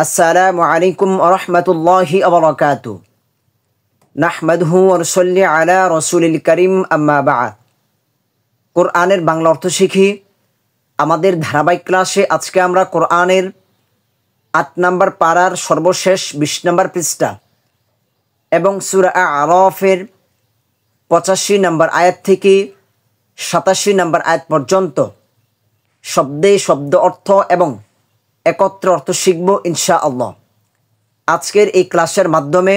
আসসালামু আলাইকুম ওয়া রাহমাতুল্লাহি ওয়া বারাকাতুহু। নাহমাদুহু ওয়া নুসাল্লি আলা রাসূলিল কারীম, আম্মা বা'দ। কোরআনের বাংলা অর্থ শিখি আমাদের ধারাবাহিক ক্লাসে আজকে আমরা কোরআনের ৮ নম্বর পারার সর্বশেষ ২০ নম্বর পৃষ্ঠা এবং সূরা আ'রাফের ৮৫ নম্বর আয়াত থেকে ৮৭ নম্বর আয়াত পর্যন্ত শব্দে শব্দ অর্থ এবং একত্র অর্থ শিখব ইনশাআল্লাহ। আজকের এই ক্লাসের মাধ্যমে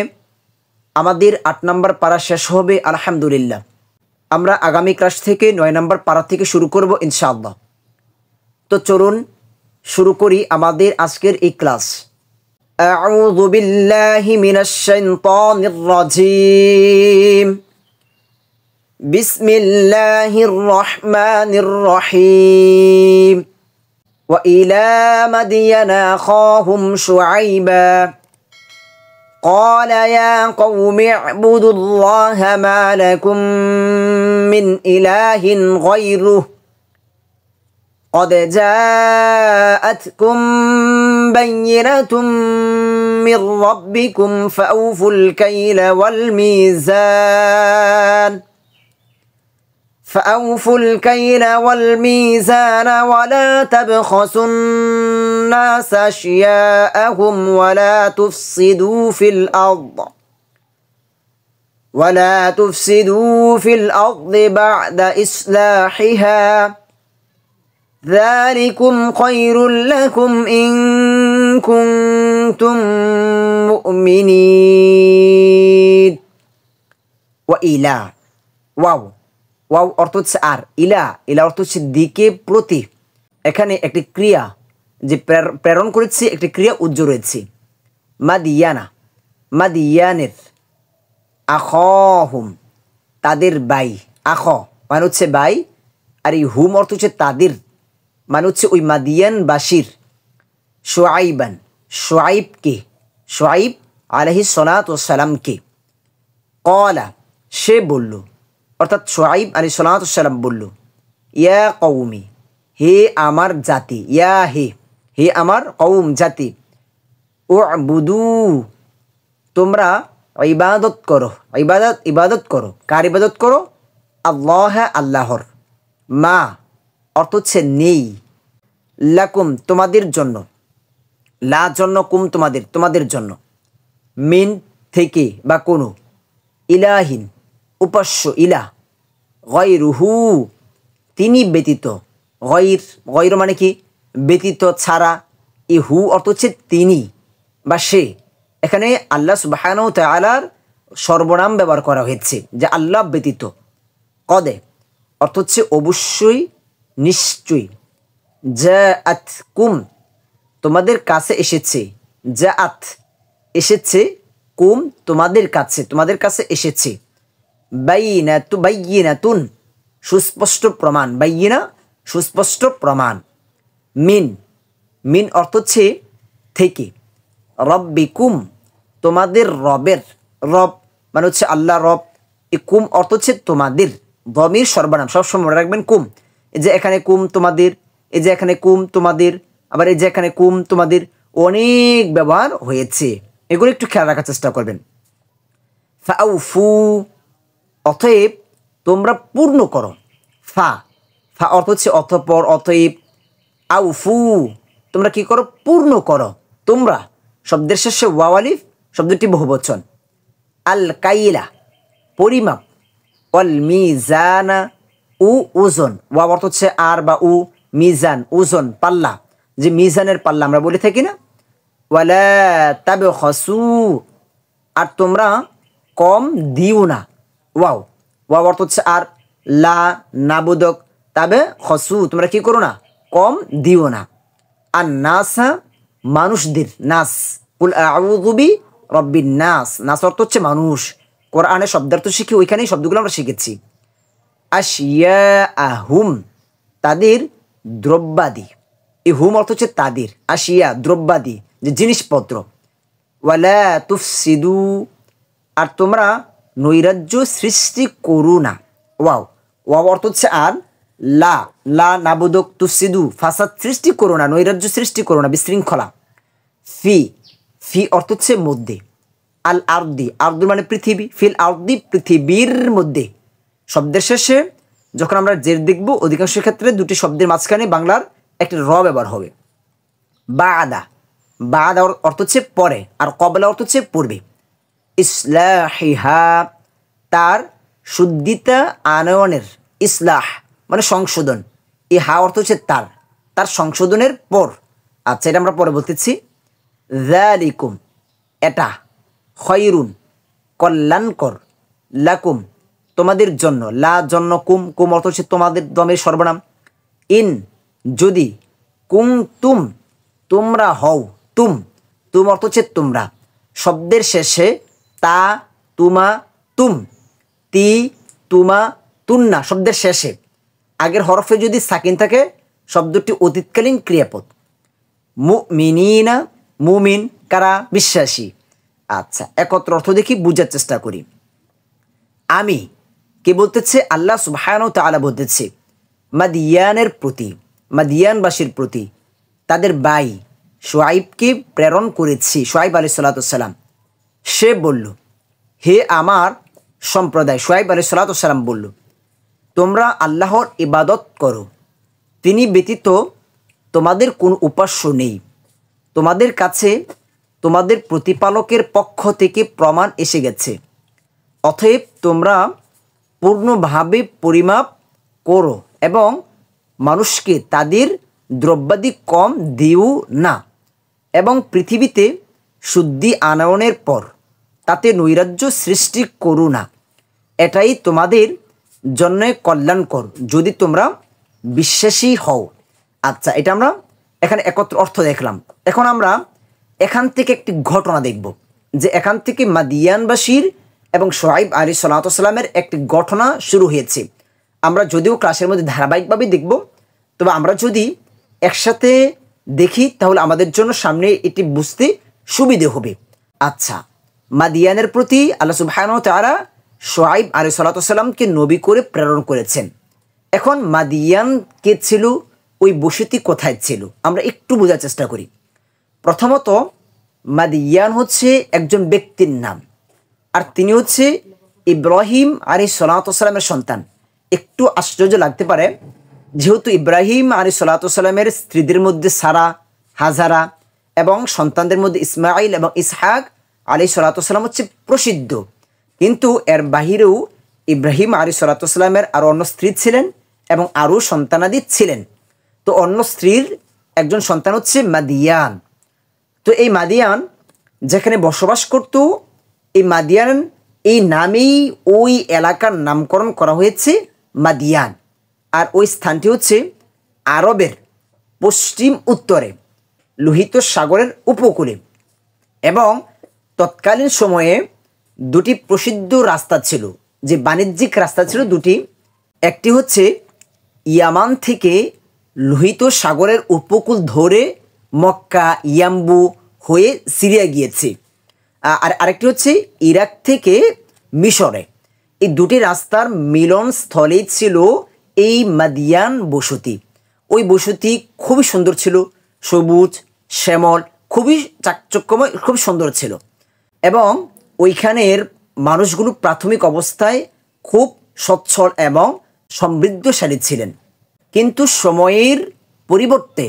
আমাদের ৮ নম্বর পারা শেষ হবে আলহামদুলিল্লাহ। আমরা আগামী ক্লাস থেকে ৯ নম্বর পারা থেকে শুরু করব ইনশাআল্লাহ। তো চলুন শুরু করি আমাদের আজকের এই ক্লাস। আউযু বিল্লাহি মিনাশ শাইতানির রাজীম। বিসমিল্লাহির রহমানির রহিম। وإلى مدين أخاهم شعيبا قال يا قوم اعبدوا الله ما لكم من إله غيره قد جاءتكم بينة من ربكم فأوفوا الكيل والميزان ولا تبخسوا الناس أشياءهم ولا تفسدوا في الأرض بعد إصلاحها ذلكم خير لكم إن كنتم مؤمنين। وإلى واو ওয়াও অর্থ হচ্ছে আর, ইলা অর্থ হচ্ছে দিকে, প্রতি। এখানে একটি ক্রিয়া যে প্রেরণ করেছি, একটি ক্রিয়া উজ্জ রয়েছে। মাদিয়ানের আখহুম তাদের ভাই, আখ মানে হচ্ছে ভাই, আর এই হুম অর্থ হচ্ছে তাদের, মানে হচ্ছে ওই মাদিয়ানবাসীর। শুআইব আলাইহিস সালাতু ওয়াস সালামকে। ক্বালা সে বলল, অর্থাৎ শুআইব আলাইহিস সালাতু ওয়াস সালাম বলল, ইয়া কওমি হে আমার জাতি, হে আমার কওম জাতি, উ'বুদু তোমরা ইবাদত করো, ইবাদত করো। কার ইবাদত করো? আল্লাহ আল্লাহর। মা অর্থ হচ্ছে নেই, লাকুম তোমাদের জন্য, লা জন্য, কুম তোমাদের জন্য, মিন থেকে বা কোনো, ইলাহিন উপাস্য, ইলাহ, গয়রুহু তিনি ব্যতীত, গয়র মানে কি? ব্যতীত, ছাড়া। এই হু অর্থ হচ্ছে তিনি বা সে। এখানে আল্লাহ সুবহানাহু ওয়া তাআলার সর্বনাম ব্যবহার করা হয়েছে, যে আল্লাহ ব্যতীত। কদে অর্থ হচ্ছে অবশ্যই, নিশ্চয়ই। জাআতকুম তোমাদের কাছে এসেছে, জাআত এসেছে, কুম তোমাদের কাছে এসেছে, বাইয়িনাতুন সুস্পষ্ট প্রমাণ, বাইয়িনা সুস্পষ্ট প্রমাণ। মিন অর্থ হচ্ছে থেকে, রব্বিকুম তোমাদের রবের, রব মানে হচ্ছে আল্লাহ রব। এই কুম অর্থ হচ্ছে তোমাদের, দমির সর্বনাম, সবসময় মনে রাখবেন কুম। এই যে এখানে কুম তোমাদের, এই যে এখানে কুম তোমাদের, আবার এই যে এখানে কুম তোমাদের, অনেক ব্যবহার হয়েছে, এগুলো একটু খেয়াল রাখার চেষ্টা করবেন। ফাউফু অতএব তোমরা পূর্ণ করো, ফা অর্থ হচ্ছে অতঃপর, অতএব। আউফু তোমরা কি করো? পূর্ণ করো। তোমরা শব্দের শেষে ওয়াও আলিফ, শব্দটি বহুবচন। আল কাইলা পরিমাপ, অল মিজানা ওজন, ওয়াও অর্থ হচ্ছে আর বা মিজান ওজন, পাল্লা, যে মিজানের পাল্লা আমরা বলে থাকি না। ওয়ালা তাবখাসু আর তোমরা কম দিও না। ওয়াও অর্থ হচ্ছে আর, লা নাবোধক, তবে খসু তোমরা কি করো না? কম দিও না। আর নাসা মানুষদের, নাস কুল আউযু বিরাব্বিন নাস, নাস অর্থ হচ্ছে মানুষ। কোরআনে শব্দার্থ শিখি, ওইখানেই শব্দগুলো আমরা শিখেছি। আশিয়াআহুম তাদের দ্রব্যাদি, এই হুম অর্থ হচ্ছে তাদের, আশিয়া দ্রব্যাদি যে জিনিসপত্র। ওয়ালা তুফসিদু আর তোমরা নৈরাজ্য সৃষ্টি করো না। ওয়াও অর্থ হচ্ছে আর, লা নাবোধক, তুফসিদু ফাসাদ সৃষ্টি করো না, নৈরাজ্য সৃষ্টি করো না, বিশৃঙ্খলা। ফি, ফি অর্থ হচ্ছে মধ্যে, আল আরদি, আরদুল মানে পৃথিবী, ফিল আরদি পৃথিবীর মধ্যে। শব্দের শেষে যখন আমরা জের দেখব অধিকাংশ ক্ষেত্রে দুটি শব্দের মাঝখানে বাংলার একটি র ব্যবহার হবে। বাদা, বাদা অর্থ হচ্ছে পরে, আর কবলা অর্থ হচ্ছে পূর্বে। ইসলাহিহা, তার শুদ্ধিতা আনয়নের, ইসলাহ মানে সংশোধন, ইহা অর্থ হচ্ছে তার, তার সংশোধনের পর। আচ্ছা, এটা আমরা পরে বলতেছি। যালিকুম, এটা, খয়রুন কল্যাণকর, লাকুম তোমাদের জন্য, লা জন্য, কুম, কুম অর্থ হচ্ছে তোমাদের, দমের সর্বনাম। ইন যদি, কুম তুম তোমরা হও, তুম, তুম অর্থ হচ্ছে তোমরা, শব্দের শেষে তা, তুমা, তুম, তি, তুমা, তুন্না শব্দের শেষে আগের হরফে যদি সাকিন থাকে শব্দটি অতীতকালীন ক্রিয়াপদ। মুমিনিনা, মুমিন কারা, বিশ্বাসী। আচ্ছা, একত্র অর্থ দেখি, বুঝার চেষ্টা করি। আমি কে বলতেছে? আল্লাহ সুবহানাহু ওয়া তাআলা বলতেছে মাদিয়ানের প্রতি, মাদিয়ানবাসীর প্রতি তাদের ভাই শুআইবকে প্রেরণ করেছি। শুআইব আলাইহিস সালাতু ওয়াস সালাম, সে বলল, হে আমার সম্প্রদায়, শুআইব আলাইহিস সালাতু ওয়াস সালাম বলল, তোমরা আল্লাহর ইবাদত করো, তিনি ব্যতীত তোমাদের কোনো উপাস্য নেই। তোমাদের কাছে তোমাদের প্রতিপালকের পক্ষ থেকে প্রমাণ এসে গেছে, অতএব তোমরা পূর্ণভাবে পরিমাপ করো এবং মানুষকে তাদের দ্রব্যাদি কম দিও না, এবং পৃথিবীতে শুদ্ধি আনয়নের পর তাতে নৈরাজ্য সৃষ্টি করো না। এটাই তোমাদের জন্য কল্যাণকর যদি তোমরা বিশ্বাসী হও। আচ্ছা, এটা আমরা এখানে একত্র অর্থ দেখলাম। এখন আমরা এখান থেকে একটি ঘটনা দেখব, যে এখান থেকে মাদিয়ানবাসীর এবং শুআইব আলাইহিস সালাতু ওয়াস সালামের একটি ঘটনা শুরু হয়েছে। আমরা যদিও ক্লাসের মধ্যে ধারাবাহিকভাবে দেখব, তবে আমরা যদি একসাথে দেখি তাহলে আমাদের জন্য সামনে এটি বুঝতে সুবিধে হবে। আচ্ছা, মাদিয়ানের প্রতি আল্লাহ সুবহানাহু ওয়া তাআলা শুআইব আলাইহিস সালাতু ওয়াস সালামকে নবী করে প্রেরণ করেছেন। এখন মাদিয়ান কে ছিল, ওই বসতি কোথায় ছিল, আমরা একটু বোঝার চেষ্টা করি। প্রথমত, মাদিয়ান হচ্ছে একজন ব্যক্তির নাম, আর তিনি হচ্ছে ইব্রাহিম আলাইহিস সালাতু ওয়াস সালামের সন্তান। একটু আশ্চর্য লাগতে পারে, যেহেতু ইব্রাহিম আলাইহিস সালাতু ওয়াস সালামের স্ত্রীদের মধ্যে সারা, হাজারা এবং সন্তানদের মধ্যে ইসমাইল এবং ইসহাক আলাইহিস সালাতু ওয়াস সালাম হচ্ছে প্রসিদ্ধ, কিন্তু এর বাহিরেও ইব্রাহিম আলাইহিস সালাতু ওয়াস সালামের আরও অন্য স্ত্রী ছিলেন এবং আরও সন্তানাদি ছিলেন। তো অন্য স্ত্রীর একজন সন্তান হচ্ছে মাদিয়ান। তো এই মাদিয়ান যেখানে বসবাস করত, এই মাদিয়ান এই নামেই ওই এলাকার নামকরণ করা হয়েছে মাদিয়ান। আর ওই স্থানটি হচ্ছে আরবের পশ্চিম উত্তরে লোহিত সাগরের উপকূলে, এবং তৎকালীন সময়ে দুটি প্রসিদ্ধ রাস্তা ছিল, যে বাণিজ্যিক রাস্তা ছিল দুটি। একটি হচ্ছে ইয়ামান থেকে লোহিত সাগরের উপকূল ধরে মক্কা, ইয়াম্বু হয়ে সিরিয়া গিয়েছে, আর আরেকটি হচ্ছে ইরাক থেকে মিশরে। এই দুটি রাস্তার মিলনস্থলেই ছিল এই মাদিয়ান বসতি। ওই বসতি খুবই সুন্দর ছিল, সবুজ শ্যামল, খুবই চাকচক্যময়, খুব সুন্দর ছিল, এবং ওইখানের মানুষগুলো প্রাথমিক অবস্থায় খুব সচ্ছল এবং সমৃদ্ধশালী ছিলেন। কিন্তু সময়ের পরিবর্তে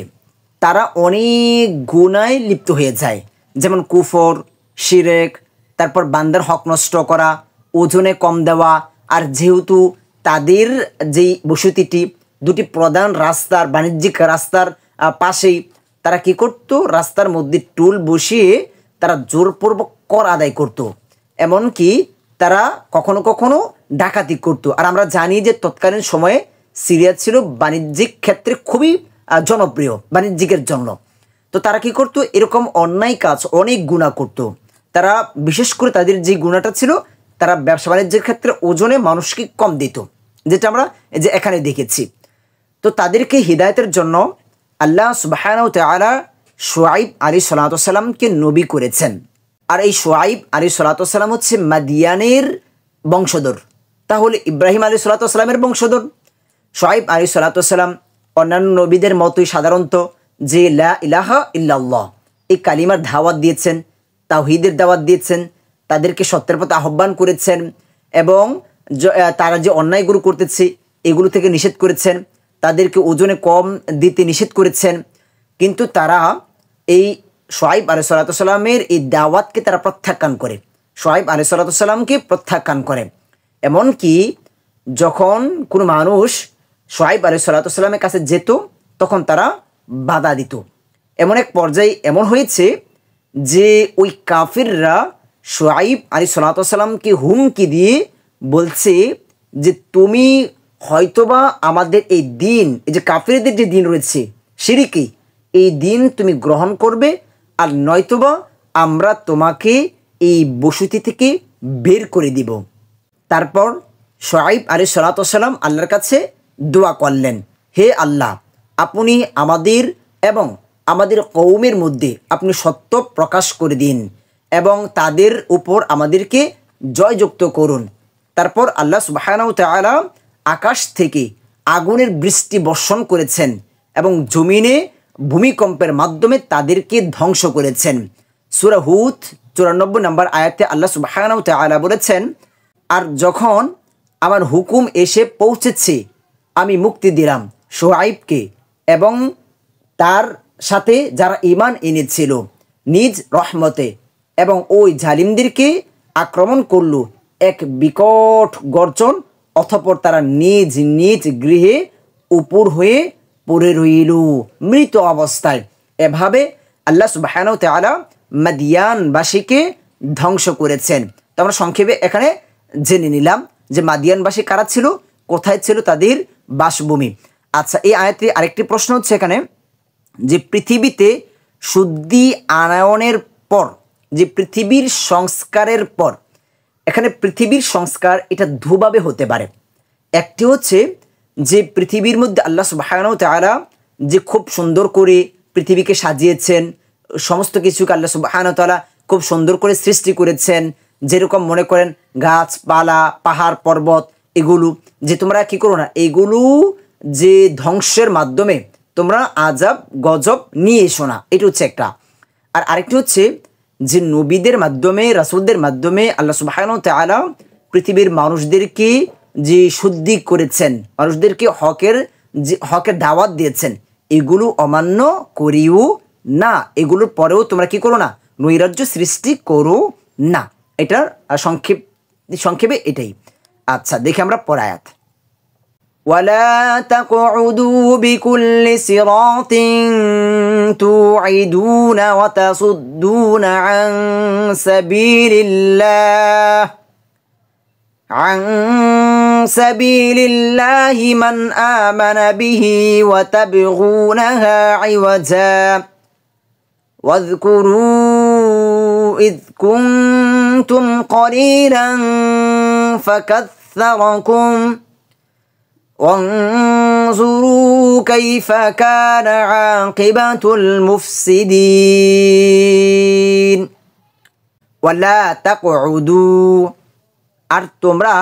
তারা অনেক গুনায় লিপ্ত হয়ে যায়, যেমন কুফর, শিরেক, তারপর বান্দার হক নষ্ট করা, ওজনে কম দেওয়া। আর যেহেতু তাদের যেই বসতিটি দুটি প্রধান রাস্তার, বাণিজ্যিক রাস্তার পাশেই, তারা কি করত, রাস্তার মধ্যে টুল বসিয়ে তারা জোরপূর্বক কর আদায় করত, এমনকি তারা কখনো কখনো ডাকাতি করত। আর আমরা জানি যে তৎকালীন সময়ে সিরিয়া ছিল বাণিজ্যিক ক্ষেত্রে খুবই জনপ্রিয় বাণিজ্যিকের জন্য। তো তারা কি করত, এরকম অন্যায় কাজ, অনেক গুনাহ করত। তারা বিশেষ করে তাদের যে গুনাহটা ছিল, তারা ব্যবসা বাণিজ্যের ক্ষেত্রে ওজনে মানুষকে কম দিত, যেটা আমরা যে এখানে দেখেছি। তো তাদেরকে হিদায়তের জন্য আল্লাহ সুবহানাহু ওয়া তাআলা শুআইব আলাইহিস সালাতু ওয়াস সালামকে নবী করেছেন। আর এই শুআইব আলাইহিস সালাতু ওয়াস সালাম হচ্ছে মাদিয়ানের বংশধর। তাহলে ইব্রাহিম আলাইহিস সালাতু ওয়াস সালামের বংশধর। শুআইব আলাইহিস সালাতু ওয়াস সালাম অন্যান্য নবীদের মতোই সাধারণত যে লা ইলাহা ইল্লাল্লাহ, এই কালিমার দাওয়াত দিয়েছেন, তাওহীদের দাওয়াত দিয়েছেন, তাদেরকে সত্যের পথে আহ্বান করেছেন এবং তারা যে অন্যায়গুলো করতেছে এগুলো থেকে নিষেধ করেছেন, তাদেরকে ওজনে কম দিতে নিষেধ করেছেন। কিন্তু তারা এই শুআয়ব আলাইহিস সালামের এই দাওয়াতকে তারা প্রত্যাখ্যান করে, শুআয়ব আলাইহিস সালামকে প্রত্যাখ্যান করে। এমনকি যখন কোনো মানুষ শুআয়ব আলাইহিস সালামের কাছে যেত তখন তারা বাধা দিত। এমন এক পর্যায়ে এমন হয়েছে যে ওই কাফিররা শুআয়ব আলাইহিস সালামকে হুমকি দিয়ে বলছে যে তুমি হয়তোবা আমাদের এই দিন, এই যে কাফিরদের যে দিন রয়েছে শিরকি, এই দিন তুমি গ্রহণ করবে, আর নয়তোবা আমরা তোমাকে এই বসতি থেকে বের করে দিব। তারপর শুআয়ব আলাইহিস সালাম আল্লাহর কাছে দোয়া করলেন, হে আল্লাহ, আপনি আমাদের এবং আমাদের কওমের মধ্যে আপনি সত্য প্রকাশ করে দিন এবং তাদের উপর আমাদেরকে জয়যুক্ত করুন। তারপর আল্লাহ সুবহানাহু ওয়া তাআলা আকাশ থেকে আগুনের বৃষ্টি বর্ষণ করেছেন এবং জমিনে ভূমিকম্পের মাধ্যমে তাদেরকে ধ্বংস করেছেন। সূরা হুদ 94 নম্বর আয়াতে আল্লাহ সুবহানাহু ওয়া তাআলা বলেছেন, আর যখন আমার হুকুম এসে পৌঁছেছে আমি মুক্তি দিলাম শুআয়বকে এবং তার সাথে যারা ঈমান এনেছিল নিজ রহমতে, এবং ওই জালিমদেরকে আক্রমণ করল এক বিকট গর্জন, অতঃপর তারা নিজ নিজ গৃহে উপর হয়ে পড়ে রইল মৃত অবস্থায়। এভাবে আল্লাহ সুবহানাহু ওয়া তাআলা মাদিয়ানবাসীকে ধ্বংস করেছেন। তো আমরা সংক্ষেপে এখানে জেনে নিলাম যে মাদিয়ানবাসী কারা ছিল, কোথায় ছিল তাদের বাসভূমি। আচ্ছা, এই আয়াতে আরেকটি প্রশ্ন হচ্ছে এখানে যে পৃথিবীতে শুদ্ধি আনয়নের পর, যে পৃথিবীর সংস্কারের পর, এখানে পৃথিবীর সংস্কার এটা দুভাবে হতে পারে। একটি হচ্ছে যে পৃথিবীর মধ্যে আল্লাহ সুবহানাহু ওয়া তাআলা যে খুব সুন্দর করে পৃথিবীকে সাজিয়েছেন, সমস্ত কিছুকে আল্লাহ সুবহানাহু ওয়া তাআলা খুব সুন্দর করে সৃষ্টি করেছেন। যেরকম মনে করেন গাছপালা, পাহাড় পর্বত, এগুলো যে তোমরা কি করো না, এগুলো যে ধ্বংসের মাধ্যমে তোমরা আযাব গজব নিয়ে এসো না, এটা হচ্ছে একটা। আর আরেকটি হচ্ছে যে নবীদের মাধ্যমে, রাসূলদের মাধ্যমে আল্লাহ সুবহানাহু ওয়া তাআলা পৃথিবীর মানুষদেরকে যে শুদ্ধি করেছেন, মানুষদেরকে হকের দাওয়াত দিয়েছেন, এগুলো অমান্য করিও না, এগুলোর পরেও তোমরা কি করো না, নৈরাজ্য সৃষ্টি করো না। এটার সংক্ষেপে এটাই। আচ্ছা, দেখি আমরা পরের আয়াত। ولا تقعدوا بكل صراط توعدون وتصدون عن سبيل الله من آمن به وتبغونها عوجا واذكروا إذ كنتم قليلا فكثركم وانظروا كيف كان عاقبة المفسدين ولا تقعدوا, আর তোমরা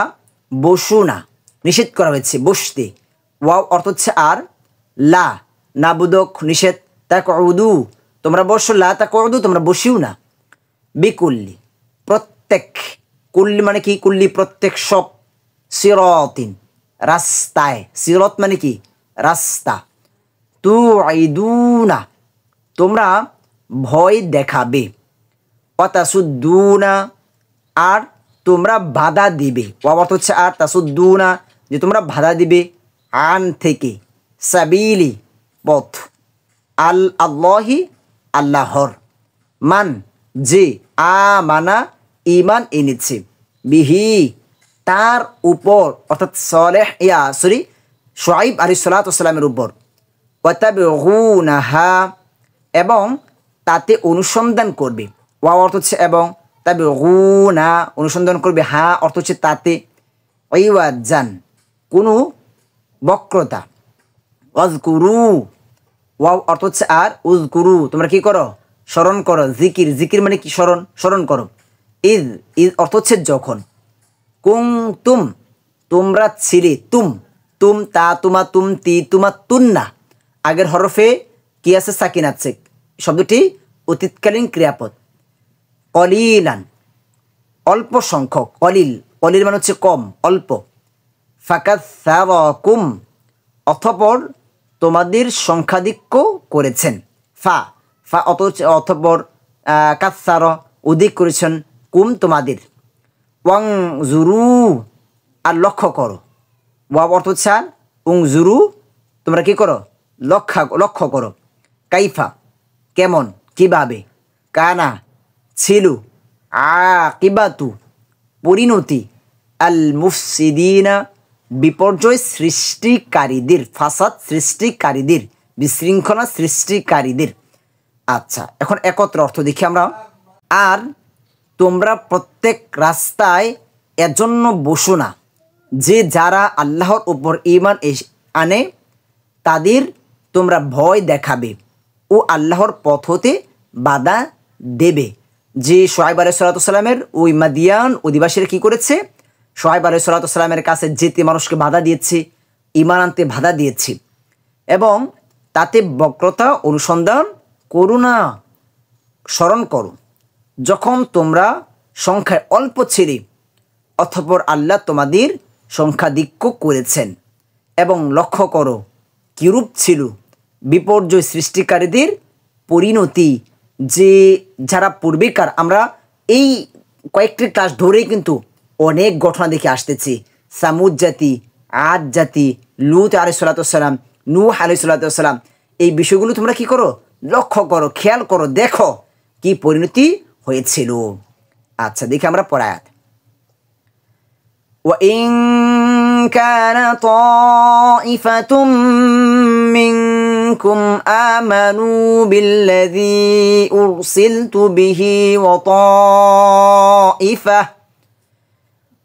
বসো না, নিষেধ করা হয়েছে বসতে। ওয়াও অর্থ হচ্ছে আর, লা নাবুদক নিষেধ, তাকউদু তোমরা বসো, লা তাকউদু তোমরা বসিও না, বিকুল্লি প্রত্যেক, কুল্লি মানে কি, কুল্লি প্রত্যেক, সব, সিরাতিন রাস্তায়, সিরত মানে কি রাস্তা, তুইদুনা তোমরা ভয় দেখাবে, ওয়াতাসুদ্দুনা আর তোমরা বাধা দিবে, ওয়া অর্থ হচ্ছে আর, তাসুদ্দুনা যে তোমরা বাধা দিবে, আন থেকে, সাবিলি পথ, আল্লাহি আল্লাহর, মান যে, আমানা ঈমান এনেছে, বিহি তার উপর অর্থাৎ শুআয়ব আলাইহিস সালামের উপর, ওয়াতাবগুনাহা এবং তাতে অনুসন্ধান করবে, ওয়া অর্থ হচ্ছে এবং, তাবগুনা অনুসন্ধান করবে, হা অর্থ হচ্ছে তাতে, ইওয়াজান কোনো বক্রতা, ওয়াজকুরু ওয়া অর্থ হচ্ছে আর, উজকুরু তোমরা কি করো, স্মরণ করো, জিকির, জিকির মানে কি স্মরণ, স্মরণ করো, ইজ অর্থ হচ্ছে যখন, কুনতুম তোমরা ছিলে, তুম তা তুমা তুম তি তুমা তুন্না, আগের হরফে কি আছে, সাকিন আছে, শব্দটি অতীতকালীন ক্রিয়াপদ। কলিলান অল্প সংখ্যক, কলিল কলিল মানে হচ্ছে কম, অল্প। ফাকাসসারাকুম অতঃপর তোমাদের সংখ্যাধিক্য করেছেন। ফা ফা অতঃপর কাসসার অধিক করেছেন, কুম তোমাদের। ওয়াং জুরু আর লক্ষ্য করো, ওয়া অর্থ হচ্ছে আর, উংজুরু তোমরা কি করো, লক্ষ্য করো। কাইফা কেমন, কিভাবে। কানা ছিল, আকিবাতু পরিণতি, আল মুফসিদিনা বিপর্যয় সৃষ্টিকারীদের, ফাসাদ সৃষ্টিকারীদের, বিশৃঙ্খলা সৃষ্টিকারীদের। আচ্ছা, এখন একত্র অর্থ দেখি আমরা। আর তোমরা প্রত্যেক রাস্তায় এজন্য বসো না যে যারা আল্লাহর উপর ঈমান আনে তাদের তোমরা ভয় দেখাবে ও আল্লাহর পথ হতে বাধা দেবে। যে শুআয়ব আলাইহিস সালামের ওই মাদিয়ান অধিবাসীরা কী করেছে, শুআয়ব আলাইহিস সালামের কাছে যেতে মানুষকে বাধা দিয়েছে, ঈমান আনতে বাধা দিয়েছে, এবং তাতে বক্রতা অনুসন্ধান করো না। স্মরণ করো যখন তোমরা সংখ্যায় অল্প ছিলে, অতঃপর আল্লাহ তোমাদের সংখ্যাধিক্য করেছেন, এবং লক্ষ্য করো কিরূপ ছিল বিপর্যয় সৃষ্টিকারীদের পরিণতি। যে যারা পূর্বেকার, আমরা এই কয়েকটি ক্লাস ধরেই কিন্তু অনেক ঘটনা দেখে আসতেছি। সামুদ জাতি, আদ জাতি, লূত আলাইহিস সালাম, নূহ আলাইহিস সালাম, এই বিষয়গুলো তোমরা কি করো, লক্ষ্য করো, খেয়াল করো, দেখো কি পরিণতি হয়েছিল। আচ্ছা, দেখি আমরা পড়ায়াত। وَإِن كَانَ طَائِفَةٌ مِّنكُمْ آمَنُوا بِالَّذِي أُرْسِلْتُ بِهِ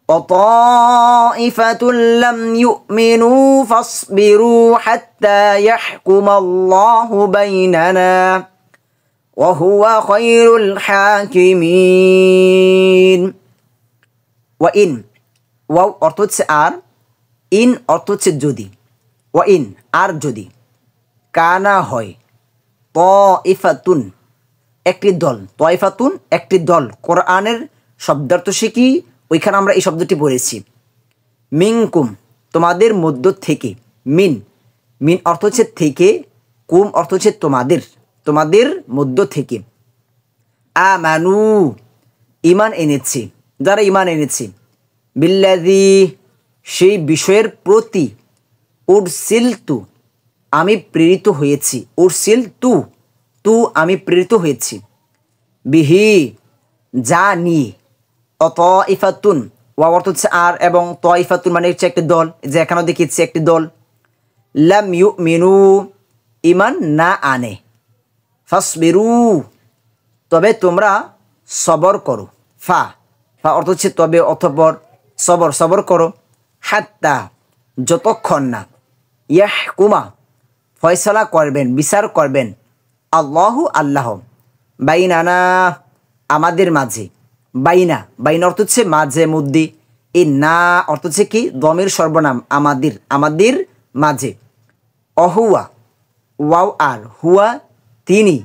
وطائفة لم يؤمنوا فاصبروا حتى يحكم الله بيننا وهو خير الحاكمين। وإن ওয়াও অর্থ হচ্ছে আর, ইন অর্থ হচ্ছে যদি। ওয়াইন আর যদি, কানা হয়, তাইফাতুন একটি দল, তাইফাতুন একটি দল। কোরআনের শব্দার্থ শিখি, ওইখানে আমরা এই শব্দটি পড়েছি। মিনকুম তোমাদের মধ্য থেকে, মিন মিন অর্থ হচ্ছে থেকে, কুম অর্থ হচ্ছে তোমাদের, তোমাদের মধ্য থেকে। আমানু ঈমান এনেছে, যারা ঈমান এনেছে। বিল্লাযী সেই বিষয়ের প্রতি, উরসিলতু আমি প্রেরিত হয়েছি, উরসিলতু তু আমি প্রেরিত হয়েছি, বিহি যা নিয়ে। তাইফাতুন ওয়া অর্থ হচ্ছে আর, এবং তাইফাতুন মানে হচ্ছে একটি দল, যে এখানেও দেখিয়েছে একটি দল। লাম ইউমিনু ঈমান না আনে, ফাসবিরু তবে তোমরা সবর করো। ফা ফা অর্থ হচ্ছে তবে, অতঃপর, সবর করো। হাত্তা যতক্ষণ না, ইয়াহকুমা ফয়সালা করবেন, বিচার করবেন, আল্লাহু আল্লাহ, বাইনানা আমাদের মাঝে। বাইনা বাইনা অর্থ হচ্ছে মাঝে মধ্যে, এই না অর্থ হচ্ছে কি দমের সর্বনাম, আমাদের, আমাদের মাঝে। অহুয়া ওয়াও আর, হুয়া তিনি,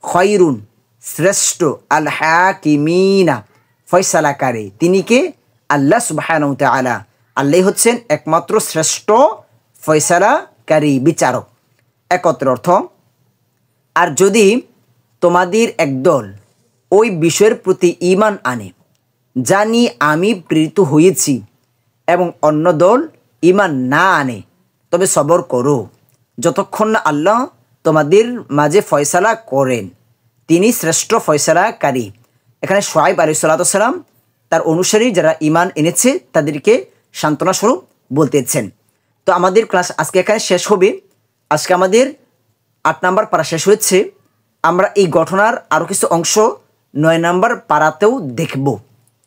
খয়রুন শ্রেষ্ঠ, আল হাকিমিনা ফয়সালাকারী, তিনি কে, আল্লাহ সুবহানাহু ওয়া তাআলা। আল্লাহ হচ্ছেন একমাত্র শ্রেষ্ঠ ফয়সালাকারী, বিচারক। একত্র অর্থ। আর যদি তোমাদের একদল ওই বিষয়ের প্রতি ঈমান আনে যা নিয়ে আমি প্রেরিত হয়েছি, এবং অন্য দল ঈমান না আনে, তবে সবর করো যতক্ষণ না আল্লাহ তোমাদের মাঝে ফয়সালা করেন, তিনি শ্রেষ্ঠ ফয়সালাকারী। এখানে শুআয়ব আলাইহিস সালাম তার অনুসারী যারা ঈমান এনেছে তাদেরকে সান্ত্বনা স্বরূপ বলতেছেন। তো আমাদের ক্লাস আজকে এখানে শেষ হবে। আজকে আমাদের 8 নাম্বার পারা শেষ হয়েছে। আমরা এই ঘটনার আরও কিছু অংশ 9 নাম্বার পারাতেও দেখব।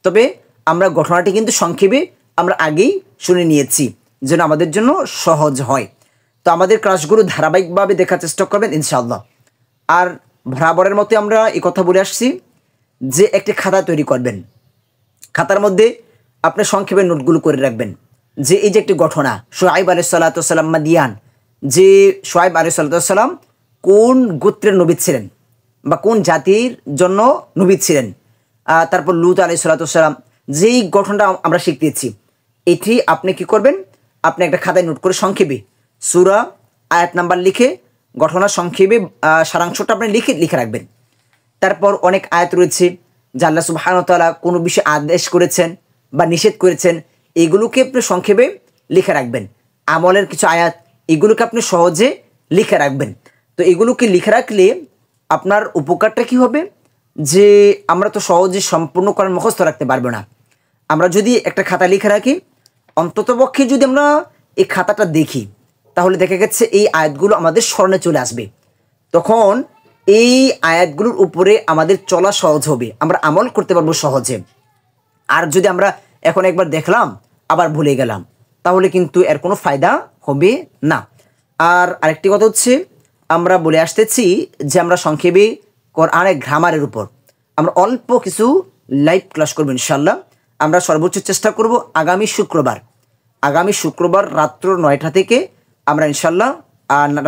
তবে আমরা ঘটনাটি কিন্তু সংক্ষেপে আমরা আগেই শুনে নিয়েছি, যেন আমাদের জন্য সহজ হয়। তো আমাদের ক্লাসগুলো ধারাবাহিকভাবে দেখার চেষ্টা করবেন ইনশাআল্লাহ। আর বরাবরের মতো আমরা এই কথা বলে আসছি যে একটি খাতা তৈরি করবেন, খাতার মধ্যে আপনি সংক্ষেপে নোটগুলো করে রাখবেন যে এই যে একটি ঘটনা, শুআয়ব আলাইহিস সালাম মাদিয়ান, যে শুআয়ব আলাইহিস সালাম কোন গোত্রের নবী ছিলেন, বা কোন জাতির জন্য নবী ছিলেন। তারপর লূত আলাইহিস সালাম, যেই গঠনটা আমরা শিখতেছি, এটি আপনি কি করবেন, আপনি একটা খাতায় নোট করে সংক্ষেপে সূরা আয়াত নাম্বার লিখে ঘটনা সংক্ষেপে সারাংশটা আপনি লিখে রাখবেন। তারপর অনেক আয়াত রয়েছে যা আল্লাহ সুবহানাহু ওয়া তাআলা কোনো বিষয়ে আদেশ করেছেন বা নিষেধ করেছেন, এগুলোকে আপনি সংক্ষেপে লিখে রাখবেন। আমলের কিছু আয়াত, এগুলোকে আপনি সহজে লিখে রাখবেন। তো এগুলোকে লিখে রাখলে আপনার উপকারটা কি হবে, যে আমরা তো সহজে সম্পূর্ণ কোরআন মুখস্থ রাখতে পারবো না। আমরা যদি একটা খাতা লিখে রাখি, অন্ততপক্ষে যদি আমরা এই খাতাটা দেখি, তাহলে দেখা গেছে এই আয়াতগুলো আমাদের স্মরণে চলে আসবে। তখন এই আয়াতগুলোর উপরে আমাদের চলা সহজ হবে, আমরা আমল করতে পারবো সহজে। আর যদি আমরা এখন একবার দেখলাম আবার ভুলে গেলাম, তাহলে কিন্তু এর কোনো ফায়দা হবে না। আর আরেকটি কথা হচ্ছে, আমরা বলে আসতেছি যে আমরা সংক্ষেপে কোরআনের গ্রামারের উপর আমরা অল্প কিছু লাইভ ক্লাস করবো ইনশাল্লাহ। আমরা সর্বোচ্চ চেষ্টা করব আগামী শুক্রবার রাত্র 9টা থেকে আমরা ইনশাল্লাহ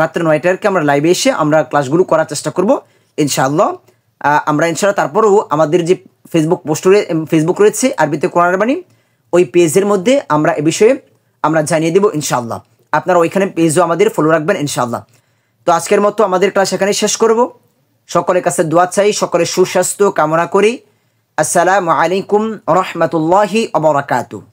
রাত্রে 9টাকে আমরা লাইভে এসে আমরা ক্লাসগুলো করার চেষ্টা করব ইনশাআল্লাহ। আমরা ইনশাআল্লাহ তারপরেও আমাদের যে ফেসবুক রয়েছে আরবিতে কোরআনের বাণী, ওই পেজের মধ্যে আমরা এ বিষয়ে আমরা জানিয়ে দেব ইনশাআল্লাহ। আপনারা ওইখানে পেজও আমাদের ফলো রাখবেন ইনশাআল্লাহ। তো আজকের মতো আমাদের ক্লাস এখানে শেষ করব। সকলের কাছে দোয়া চাই, সকলের সুস্বাস্থ্য কামনা করি। আসসালামু আলাইকুম ওয়া রাহমাতুল্লাহি ওয়া বারাকাতুহু।